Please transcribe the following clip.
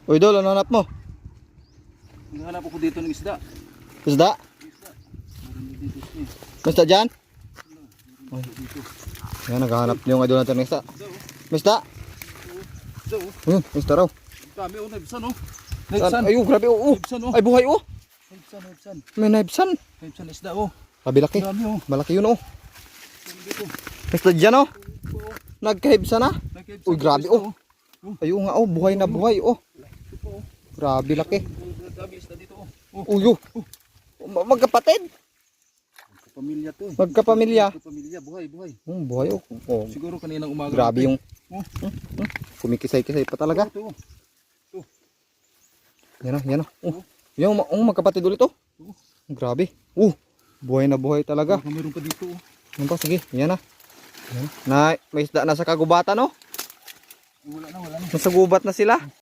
Uy, Dol, ano hanap mo? Naghanap ako dito ng isda. Isda? Marami dito siya. May isda dyan? Ay. Dito. Yan, naghahanap yung idol natin ng isda. May isda? Isda oh. Ayun, may isda raw. Dami oh, naibsan oh. Saan? Naibsan. Ayun, grabe, oh. Naibsan oh. Ay, buhay, oh. Naibsan. May naibsan. Naibsan isda oh. Sabi laki. Dami oh. Malaki yun, oh. Dami dito. May isda dyan, oh. Oo. Nagkahibsa na. Naibsan. Uy, grabe, oh. Ayun nga, oh. Buhay na buhay, oh. Ito oh. Grabe laki. Dami isda dito oh. Oh. Uy, oh. Magkapatid. Pamilya to eh. Magkapamilya. Pamilya, buhay. Buhay, oh. Oh. Siguro kaninang umaga. Grabe yung Oh. kumikisay-kisay pa talaga. Ito. Yan, oh. Yung magkapatid ulit, oh. Grabe. Buhay na buhay talaga. Baka meron pa dito oh. Yan pa, sige. Yan na. Yan. May isda na sa kagubatan, oh. Wala na. Nasa gubat na sila.